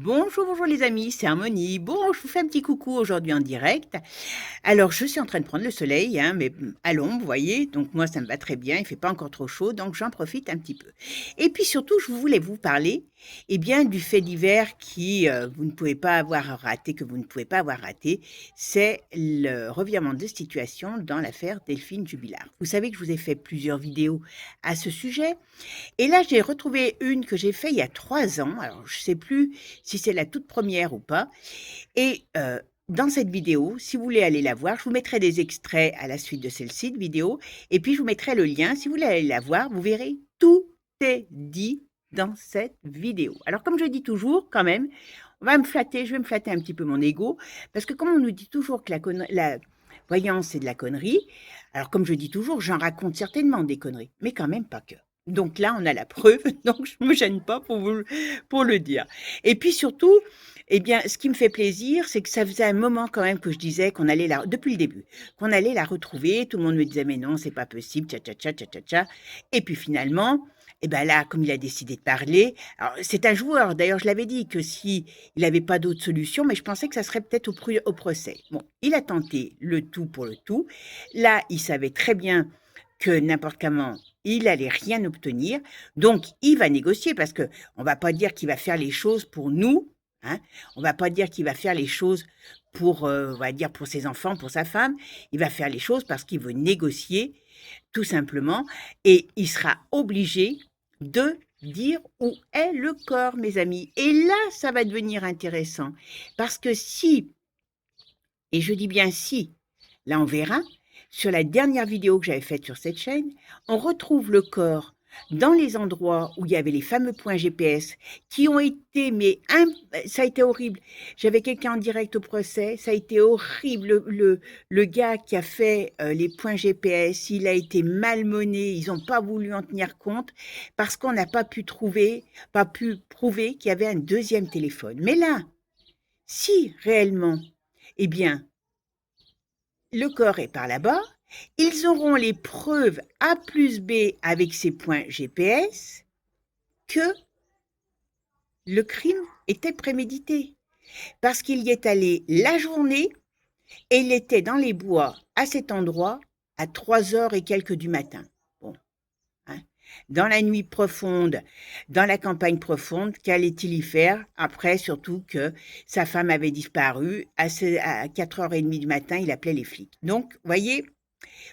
Bonjour, bonjour les amis, c'est Harmonie. Bon, je vous fais un petit coucou aujourd'hui en direct. Alors, je suis en train de prendre le soleil, hein, mais à l'ombre, vous voyez, donc moi ça me va très bien, il fait pas encore trop chaud, donc j'en profite un petit peu. Et puis surtout, je voulais vous parler, eh bien, du fait divers qui vous ne pouvez pas avoir raté, que vous ne pouvez pas avoir raté, c'est le revirement de situation dans l'affaire Delphine Jubilard. Vous savez que je vous ai fait plusieurs vidéos à ce sujet. Et là, j'ai retrouvé une que j'ai fait il y a 3 ans. Alors, je ne sais plus si c'est la toute première ou pas. Et dans cette vidéo, si vous voulez aller la voir, je vous mettrai des extraits à la suite de celle-ci de vidéo. Et puis, je vous mettrai le lien. Si vous voulez aller la voir, vous verrez, tout est dit dans cette vidéo. Alors, comme je dis toujours, quand même, je vais me flatter un petit peu mon ego. Parce que comme on nous dit toujours que la voyance, c'est de la connerie, alors comme je dis toujours, j'en raconte certainement des conneries, mais quand même pas que. Donc là, on a la preuve, donc je ne me gêne pas pour le dire. Et puis surtout, eh bien, ce qui me fait plaisir, c'est que ça faisait un moment quand même que je disais qu'on allait depuis le début, qu'on allait la retrouver. Tout le monde me disait, mais non, c'est pas possible, tcha tcha tcha tcha tcha tcha. Et puis finalement, eh ben là, comme il a décidé de parler, alors c'est un joueur. D'ailleurs, je l'avais dit que si il n'avait pas d'autre solution, mais je pensais que ça serait peut-être au procès. Bon, il a tenté le tout pour le tout. Là, il savait très bien que n'importe comment, il allait rien obtenir. Donc, il va négocier parce que on va pas dire qu'il va faire les choses pour nous. Hein. On va pas dire qu'il va faire les choses pour, on va dire, pour ses enfants, pour sa femme. Il va faire les choses parce qu'il veut négocier, tout simplement. Et il sera obligé de dire où est le corps, mes amis. Et là, ça va devenir intéressant. Parce que si, et je dis bien si, là on verra, sur la dernière vidéo que j'avais faite sur cette chaîne, on retrouve le corps dans les endroits où il y avait les fameux points GPS qui ont été, ça a été horrible. J'avais quelqu'un en direct au procès, ça a été horrible. Le gars qui a fait les points GPS, il a été malmené, ils n'ont pas voulu en tenir compte parce qu'on n'a pas pu prouver qu'il y avait un deuxième téléphone. Mais là, si réellement, eh bien, le corps est par là-bas. Ils auront les preuves A plus B avec ces points GPS que le crime était prémédité. Parce qu'il y est allé la journée et il était dans les bois à cet endroit à 3 heures et quelques du matin. Bon, hein. Dans la nuit profonde, dans la campagne profonde, qu'allait-il y faire après, surtout que sa femme avait disparu à 4h30 du matin, il appelait les flics. Donc, voyez,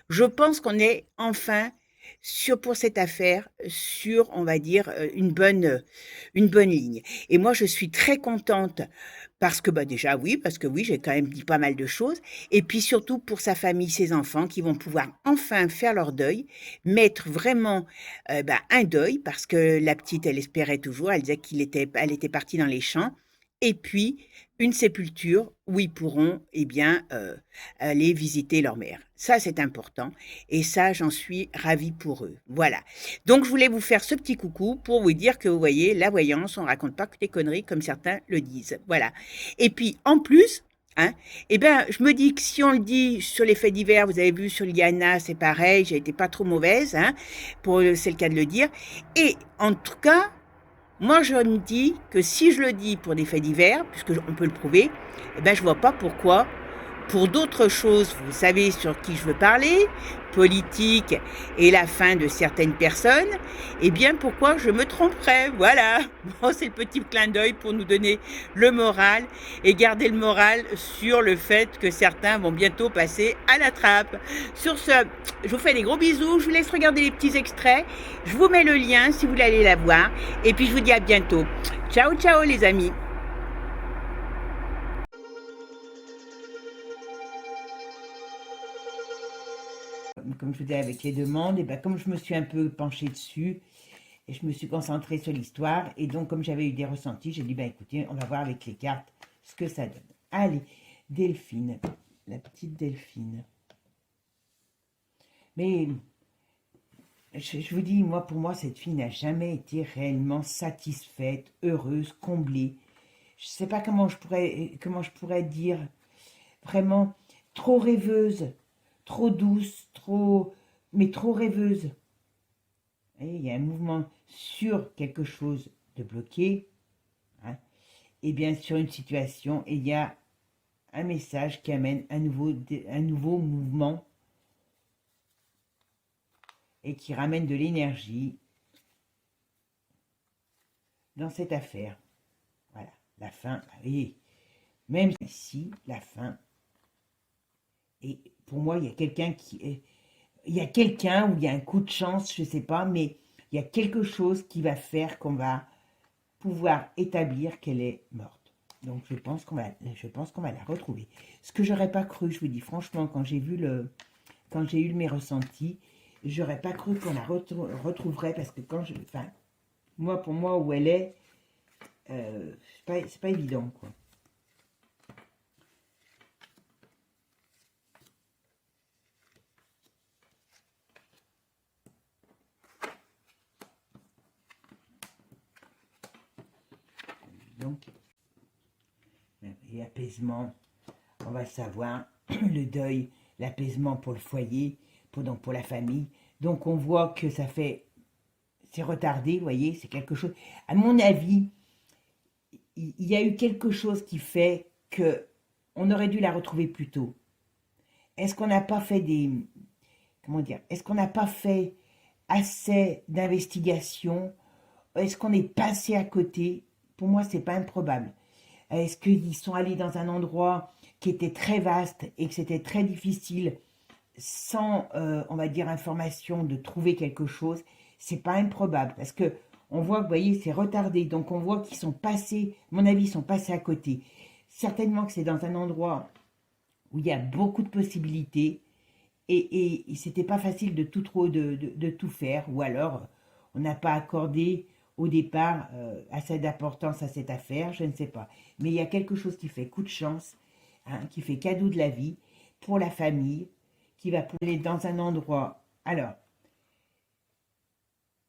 je pense qu'on est enfin pour cette affaire, sur, on va dire, une bonne ligne. Et moi, je suis très contente parce que, bah, déjà, oui, parce que oui, j'ai quand même dit pas mal de choses. Et puis surtout pour sa famille, ses enfants qui vont pouvoir enfin faire leur deuil, mettre vraiment bah, un deuil parce que la petite, elle espérait toujours, elle disait elle était partie dans les champs. Et puis, une sépulture où ils pourront eh bien, aller visiter leur mère. Ça, c'est important. Et ça, j'en suis ravie pour eux. Voilà. Donc, je voulais vous faire ce petit coucou pour vous dire que, vous voyez, la voyance, on ne raconte pas que des conneries comme certains le disent. Voilà. Et puis, en plus, hein, eh ben, je me dis que si on le dit sur les faits divers, vous avez vu sur Liana, c'est pareil, j'ai été pas trop mauvaise, hein, c'est le cas de le dire. Et en tout cas, moi, je me dis que si je le dis pour des faits divers, puisque on peut le prouver, eh ben, je vois pas pourquoi, pour d'autres choses, vous savez sur qui je veux parler, politique et la fin de certaines personnes, eh bien, pourquoi je me tromperais? Voilà. Bon, c'est le petit clin d'œil pour nous donner le moral et garder le moral sur le fait que certains vont bientôt passer à la trappe. Sur ce, je vous fais des gros bisous, je vous laisse regarder les petits extraits, je vous mets le lien si vous voulez aller la voir, et puis je vous dis à bientôt. Ciao, ciao les amis. Comme je vous disais avec les demandes, et ben comme je me suis un peu penchée dessus, et je me suis concentrée sur l'histoire, et donc comme j'avais eu des ressentis, j'ai dit, ben écoutez, on va voir avec les cartes ce que ça donne. Allez, Delphine, la petite Delphine. Mais je vous dis, moi, pour moi, cette fille n'a jamais été réellement satisfaite, heureuse, comblée. Je ne sais pas comment je pourrais dire, vraiment trop rêveuse, trop douce, mais trop rêveuse. Et il y a un mouvement sur quelque chose de bloqué, hein, et bien sur une situation, et il y a un message qui amène un nouveau mouvement et qui ramène de l'énergie dans cette affaire. Voilà, la fin, et même ici, la fin. Et pour moi, il y a quelqu'un qui est... Il y a quelqu'un ou il y a un coup de chance, je ne sais pas, mais il y a quelque chose qui va faire qu'on va pouvoir établir qu'elle est morte. Donc je pense qu'on va la retrouver. Ce que j'aurais pas cru, je vous dis franchement, quand j'ai eu mes ressentis, j'aurais pas cru qu'on la retrouverait parce que enfin, moi pour moi où elle est, c'est pas évident quoi. Donc, et apaisement, on va savoir, le deuil, l'apaisement pour le foyer, donc pour la famille. Donc on voit que c'est retardé, vous voyez, c'est quelque chose. À mon avis, il y a eu quelque chose qui fait que on aurait dû la retrouver plus tôt. Est-ce qu'on n'a pas fait comment dire, est-ce qu'on n'a pas fait assez d'investigation? Est-ce qu'on est passé à côté? Pour moi, c'est pas improbable. Est-ce qu'ils sont allés dans un endroit qui était très vaste et que c'était très difficile, sans, on va dire, information, de trouver quelque chose? C'est pas improbable parce que on voit que, vous voyez, c'est retardé. Donc on voit qu'ils sont passés, à mon avis, ils sont passés à côté. Certainement que c'est dans un endroit où il y a beaucoup de possibilités et c'était pas facile de tout faire, ou alors on n'a pas accordé au départ assez d'importance à cette affaire, je ne sais pas. Mais il y a quelque chose qui fait coup de chance, hein, qui fait cadeau de la vie pour la famille, qui va aller dans un endroit. Alors,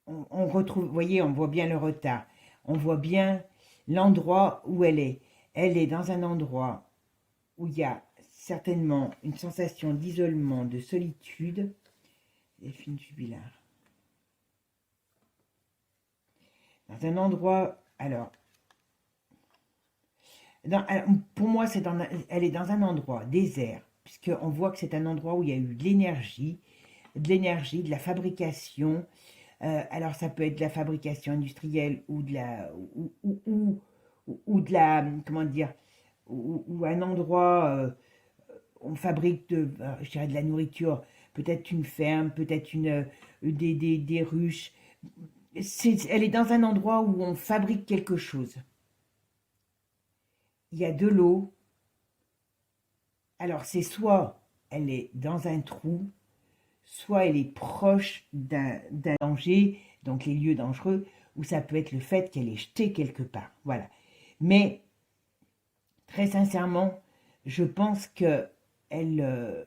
on retrouve, vous voyez, on voit bien le retard, on voit bien l'endroit où elle est. Elle est dans un endroit où il y a certainement une sensation d'isolement, de solitude. Delphine Jubilard. Dans un endroit, alors, pour moi, elle est dans un endroit désert, puisqu'on voit que c'est un endroit où il y a eu de la fabrication. Alors, ça peut être de la fabrication industrielle ou de la, comment dire, ou un endroit, on fabrique je dirais de la nourriture, peut-être une ferme, peut-être des ruches. Elle est dans un endroit où on fabrique quelque chose. Il y a de l'eau. Alors c'est soit elle est dans un trou, soit elle est proche d'un danger, donc les lieux dangereux, ou ça peut être le fait qu'elle est jetée quelque part. Voilà. Mais très sincèrement, je pense que je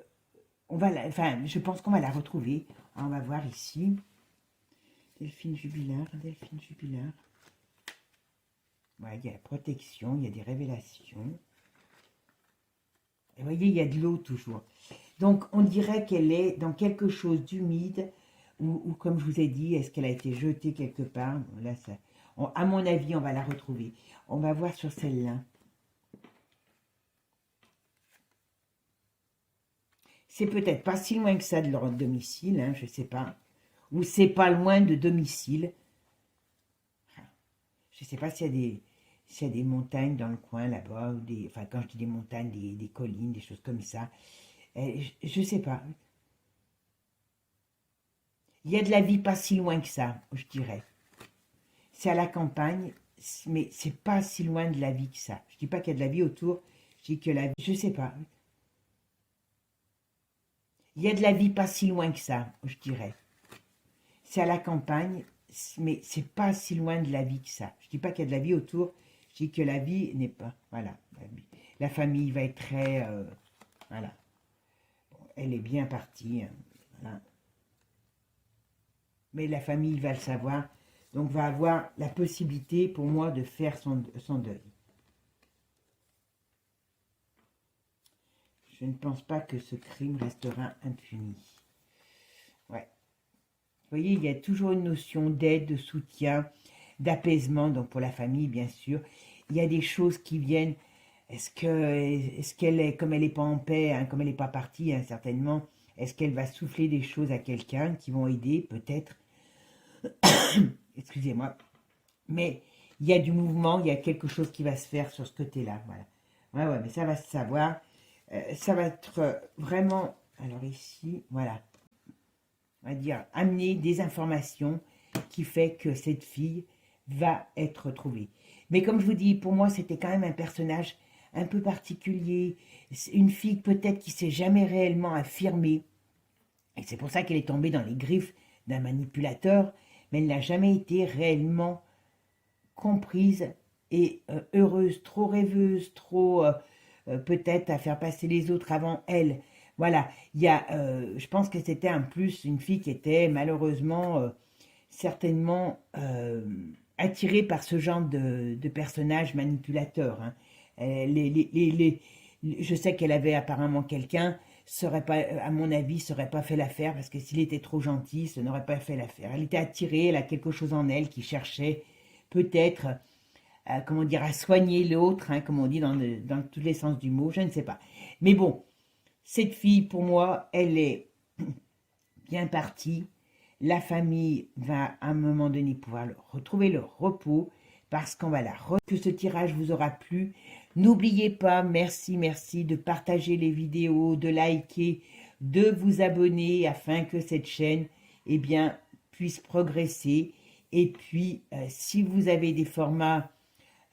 pense qu'on va la retrouver. On va voir ici. Delphine Jubilard. Voilà, il y a la protection, il y a des révélations. Et vous voyez, il y a de l'eau toujours. Donc, on dirait qu'elle est dans quelque chose d'humide, ou comme je vous ai dit, est-ce qu'elle a été jetée quelque part? Bon, là, à mon avis, on va la retrouver. On va voir sur celle-là. C'est peut-être pas si loin que ça de leur domicile, hein, je ne sais pas. Ou c'est pas loin de domicile. Je ne sais pas s'il y a des montagnes dans le coin là-bas, enfin quand je dis des montagnes, des collines, des choses comme ça. Je ne sais pas. Il y a de la vie pas si loin que ça, je dirais. C'est à la campagne, mais c'est pas si loin de la vie que ça. Je dis pas qu'il y a de la vie autour, je dis que la vie, je sais pas. Il y a de la vie pas si loin que ça, je dirais. C'est à la campagne, mais c'est pas si loin de la vie que ça. Je dis pas qu'il y a de la vie autour, je dis que la vie n'est pas. Voilà. La famille va être très. Voilà. Bon, elle est bien partie. Hein, voilà. Mais la famille va le savoir, donc va avoir la possibilité pour moi de faire son deuil. Je ne pense pas que ce crime restera impuni. Ouais. Vous voyez, il y a toujours une notion d'aide, de soutien, d'apaisement, donc pour la famille, bien sûr. il y a des choses qui viennent. Est-ce qu'elle est, comme elle n'est pas en paix, hein, comme elle n'est pas partie, hein, certainement, est-ce qu'elle va souffler des choses à quelqu'un qui vont aider, peut-être? Excusez-moi. Mais il y a du mouvement, il y a quelque chose qui va se faire sur ce côté-là. Voilà. Ouais, ouais, mais ça va se savoir. Ça va être vraiment. Alors ici, voilà. On va dire amener des informations qui fait que cette fille va être retrouvée. Mais comme je vous dis, pour moi, c'était quand même un personnage un peu particulier. Une fille peut-être qui s'est jamais réellement affirmée. Et c'est pour ça qu'elle est tombée dans les griffes d'un manipulateur. Mais elle n'a jamais été réellement comprise et heureuse, trop rêveuse, trop peut-être à faire passer les autres avant elle. Voilà, je pense que c'était en plus une fille qui était malheureusement certainement attirée par ce genre de personnage manipulateur. Hein. Je sais qu'elle avait apparemment quelqu'un, serait pas, à mon avis, serait pas fait l'affaire parce que s'il était trop gentil, ce n'aurait pas fait l'affaire. Elle était attirée, elle a quelque chose en elle qui cherchait peut-être, comment dire, à soigner l'autre, hein, comme on dit dans tous les sens du mot, je ne sais pas. Mais bon, cette fille, pour moi, elle est bien partie. La famille va à un moment donné pouvoir retrouver le repos parce qu'on va que ce tirage vous aura plu. N'oubliez pas, merci, merci de partager les vidéos, de liker, de vous abonner afin que cette chaîne, eh bien, puisse progresser. Et puis, si vous avez des formats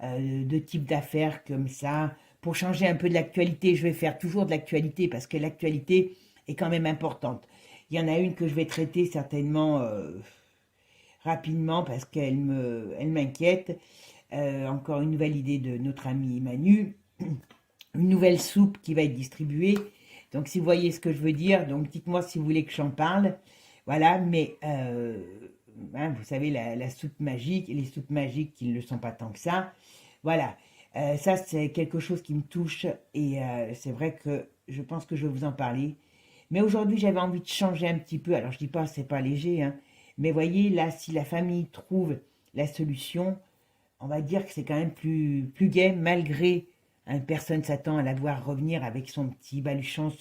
de type d'affaires comme ça, pour changer un peu de l'actualité, je vais faire toujours de l'actualité parce que l'actualité est quand même importante. Il y en a une que je vais traiter certainement rapidement parce qu'elle m'inquiète. Encore une nouvelle idée de notre ami Manu. Une nouvelle soupe qui va être distribuée. Donc si vous voyez ce que je veux dire, donc dites-moi si vous voulez que j'en parle. Voilà, mais hein, vous savez, la soupe magique et les soupes magiques qui ne le sont pas tant que ça. Voilà, ça c'est quelque chose qui me touche et c'est vrai que je pense que je vais vous en parler. Mais aujourd'hui, j'avais envie de changer un petit peu. Alors, je dis pas, c'est pas léger, hein. Mais voyez, là, si la famille trouve la solution, on va dire que c'est quand même plus gai, malgré une personne s'attend à la voir revenir avec son petit baluchon sur